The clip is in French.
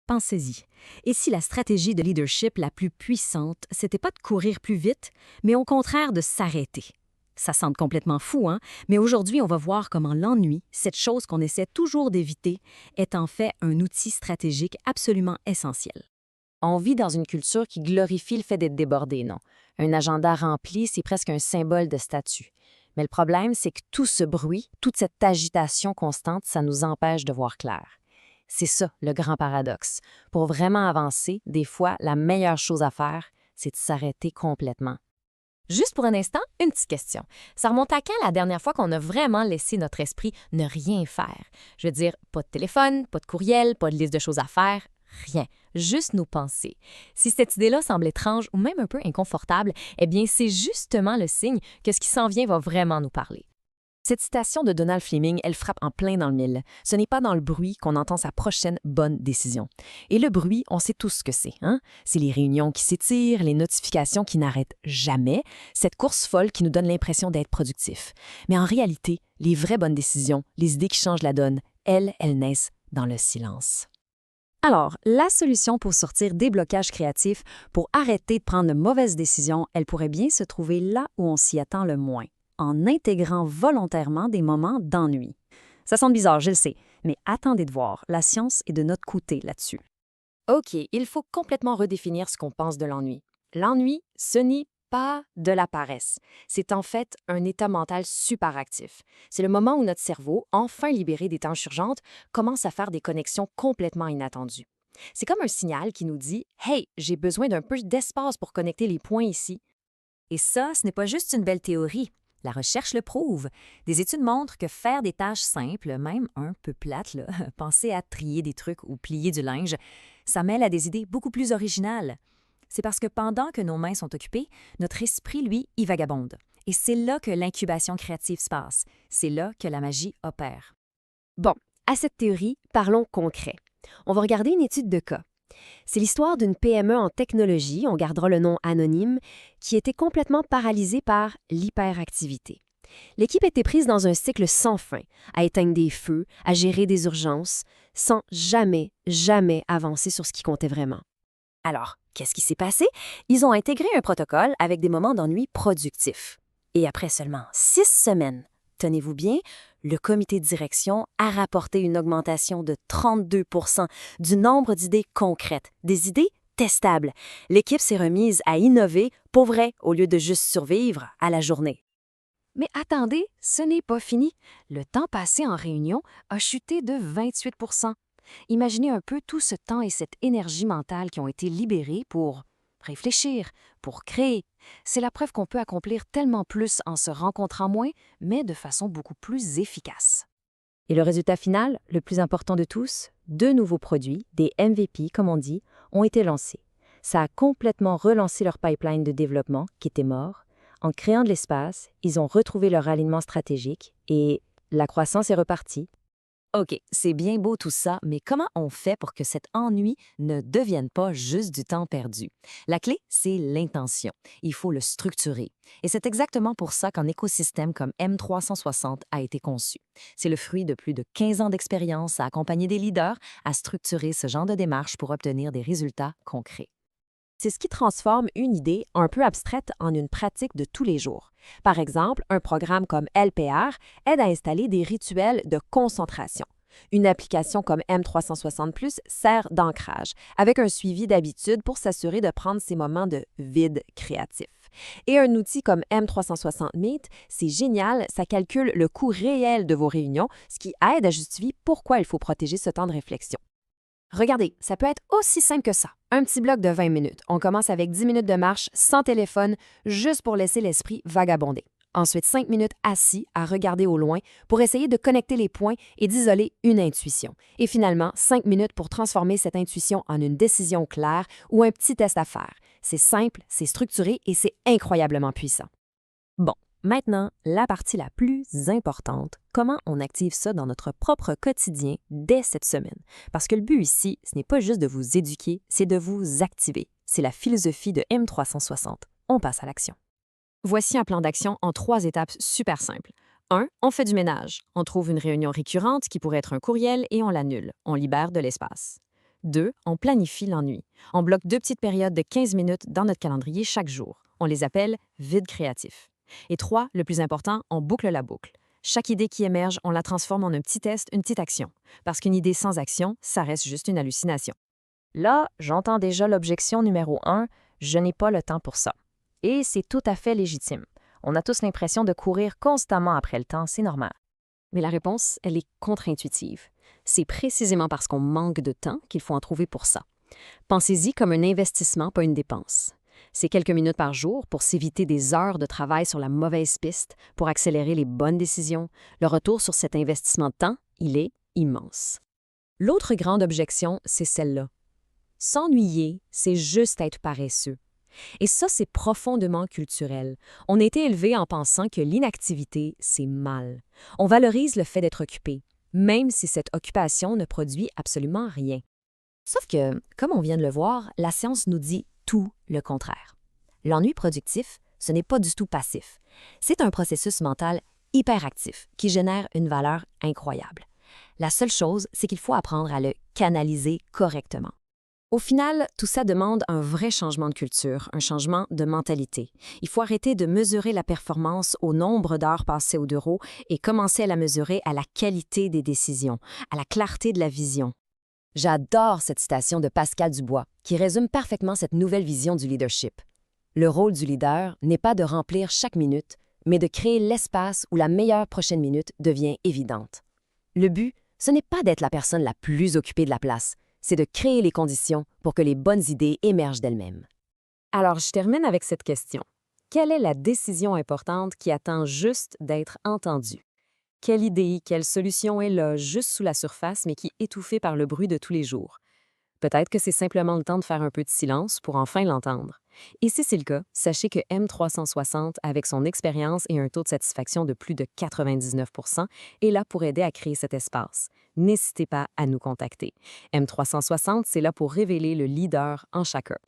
Pensez-y. Et si la stratégie de leadership la plus puissante, c'était pas de courir plus vite, mais au contraire de s'arrêter? Ça semble complètement fou, hein? Mais aujourd'hui, on va voir comment l'ennui, cette chose qu'on essaie toujours d'éviter, est en fait un outil stratégique absolument essentiel. On vit dans une culture qui glorifie le fait d'être débordé, non? Un agenda rempli, c'est presque un symbole de statut. Mais le problème, c'est que tout ce bruit, toute cette agitation constante, ça nous empêche de voir clair. C'est ça, le grand paradoxe. Pour vraiment avancer, des fois, la meilleure chose à faire, c'est de s'arrêter complètement. Juste pour un instant, une petite question. Ça remonte à quand la dernière fois qu'on a vraiment laissé notre esprit ne rien faire? Je veux dire, pas de téléphone, pas de courriel, pas de liste de choses à faire, rien. Juste nos pensées. Si cette idée-là semble étrange ou même un peu inconfortable, eh bien, c'est justement le signe que ce qui s'en vient va vraiment nous parler. Cette citation de Donald Fleming, elle frappe en plein dans le mille. Ce n'est pas dans le bruit qu'on entend sa prochaine bonne décision. Et le bruit, on sait tous ce que c'est, hein? C'est les réunions qui s'étirent, les notifications qui n'arrêtent jamais, cette course folle qui nous donne l'impression d'être productif. Mais en réalité, les vraies bonnes décisions, les idées qui changent la donne, elles naissent dans le silence. Alors, la solution pour sortir des blocages créatifs, pour arrêter de prendre de mauvaises décisions, elle pourrait bien se trouver là où on s'y attend le moins, en intégrant volontairement des moments d'ennui. Ça sonne bizarre, je le sais, mais attendez de voir, la science est de notre côté là-dessus. OK, il faut complètement redéfinir ce qu'on pense de l'ennui. L'ennui, ce n'est pas de la paresse. C'est en fait un état mental super actif. C'est le moment où notre cerveau, enfin libéré des tâches urgentes, commence à faire des connexions complètement inattendues. C'est comme un signal qui nous dit « Hey, j'ai besoin d'un peu d'espace pour connecter les points ici. » Et ça, ce n'est pas juste une belle théorie. La recherche le prouve. Des études montrent que faire des tâches simples, même un peu plates, là, penser à trier des trucs ou plier du linge, ça mêle à des idées beaucoup plus originales. C'est parce que pendant que nos mains sont occupées, notre esprit, lui, y vagabonde. Et c'est là que l'incubation créative se passe. C'est là que la magie opère. Bon, à cette théorie, parlons concret. On va regarder une étude de cas. C'est l'histoire d'une PME en technologie, on gardera le nom anonyme, qui était complètement paralysée par l'hyperactivité. L'équipe était prise dans un cycle sans fin, à éteindre des feux, à gérer des urgences, sans jamais avancer sur ce qui comptait vraiment. Alors, qu'est-ce qui s'est passé? Ils ont intégré un protocole avec des moments d'ennui productifs. Et après seulement 6 semaines, tenez-vous bien, le comité de direction a rapporté une augmentation de 32 % du nombre d'idées concrètes, des idées testables. L'équipe s'est remise à innover pour vrai au lieu de juste survivre à la journée. Mais attendez, ce n'est pas fini. Le temps passé en réunion a chuté de 28 %. Imaginez un peu tout ce temps et cette énergie mentale qui ont été libérés pour réfléchir, pour créer. C'est la preuve qu'on peut accomplir tellement plus en se rencontrant moins, mais de façon beaucoup plus efficace. Et le résultat final, le plus important de tous, 2 nouveaux produits, des MVP comme on dit, ont été lancés. Ça a complètement relancé leur pipeline de développement qui était mort. En créant de l'espace, ils ont retrouvé leur alignement stratégique et la croissance est repartie. OK, c'est bien beau tout ça, mais comment on fait pour que cet ennui ne devienne pas juste du temps perdu? La clé, c'est l'intention. Il faut le structurer. Et c'est exactement pour ça qu'un écosystème comme M360 a été conçu. C'est le fruit de plus de 15 ans d'expérience à accompagner des leaders à structurer ce genre de démarche pour obtenir des résultats concrets. C'est ce qui transforme une idée un peu abstraite en une pratique de tous les jours. Par exemple, un programme comme LPR aide à installer des rituels de concentration. Une application comme M360+ sert d'ancrage, avec un suivi d'habitude pour s'assurer de prendre ces moments de vide créatif. Et un outil comme M360 Meet, c'est génial, ça calcule le coût réel de vos réunions, ce qui aide à justifier pourquoi il faut protéger ce temps de réflexion. Regardez, ça peut être aussi simple que ça. Un petit bloc de 20 minutes. On commence avec 10 minutes de marche sans téléphone, juste pour laisser l'esprit vagabonder. Ensuite, 5 minutes assis à regarder au loin pour essayer de connecter les points et d'isoler une intuition. Et finalement, 5 minutes pour transformer cette intuition en une décision claire ou un petit test à faire. C'est simple, c'est structuré et c'est incroyablement puissant. Bon. Maintenant, la partie la plus importante, comment on active ça dans notre propre quotidien dès cette semaine. Parce que le but ici, ce n'est pas juste de vous éduquer, c'est de vous activer. C'est la philosophie de M360. On passe à l'action. Voici un plan d'action en 3 étapes super simples. 1. On fait du ménage. On trouve une réunion récurrente qui pourrait être un courriel et on l'annule. On libère de l'espace. 2, on planifie l'ennui. On bloque 2 petites périodes de 15 minutes dans notre calendrier chaque jour. On les appelle vides créatifs. Et 3, le plus important, on boucle la boucle. Chaque idée qui émerge, on la transforme en un petit test, une petite action. Parce qu'une idée sans action, ça reste juste une hallucination. Là, j'entends déjà l'objection numéro 1, je n'ai pas le temps pour ça. Et c'est tout à fait légitime. On a tous l'impression de courir constamment après le temps, c'est normal. Mais la réponse, elle est contre-intuitive. C'est précisément parce qu'on manque de temps qu'il faut en trouver pour ça. Pensez-y comme un investissement, pas une dépense. C'est quelques minutes par jour pour s'éviter des heures de travail sur la mauvaise piste, pour accélérer les bonnes décisions. Le retour sur cet investissement de temps, il est immense. L'autre grande objection, c'est celle-là. S'ennuyer, c'est juste être paresseux. Et ça, c'est profondément culturel. On a été élevé en pensant que l'inactivité, c'est mal. On valorise le fait d'être occupé, même si cette occupation ne produit absolument rien. Sauf que, comme on vient de le voir, la science nous dit tout le contraire. L'ennui productif, ce n'est pas du tout passif. C'est un processus mental hyperactif qui génère une valeur incroyable. La seule chose, c'est qu'il faut apprendre à le canaliser correctement. Au final, tout ça demande un vrai changement de culture, un changement de mentalité. Il faut arrêter de mesurer la performance au nombre d'heures passées au bureau et commencer à la mesurer à la qualité des décisions, à la clarté de la vision. J'adore cette citation de Pascal Dubois, qui résume parfaitement cette nouvelle vision du leadership. Le rôle du leader n'est pas de remplir chaque minute, mais de créer l'espace où la meilleure prochaine minute devient évidente. Le but, ce n'est pas d'être la personne la plus occupée de la place, c'est de créer les conditions pour que les bonnes idées émergent d'elles-mêmes. Alors, je termine avec cette question. Quelle est la décision importante qui attend juste d'être entendue? Quelle idée, quelle solution est là, juste sous la surface, mais qui est étouffée par le bruit de tous les jours? Peut-être que c'est simplement le temps de faire un peu de silence pour enfin l'entendre. Et si c'est le cas, sachez que M360, avec son expérience et un taux de satisfaction de plus de 99 %, est là pour aider à créer cet espace. N'hésitez pas à nous contacter. M360, c'est là pour révéler le leader en chacun.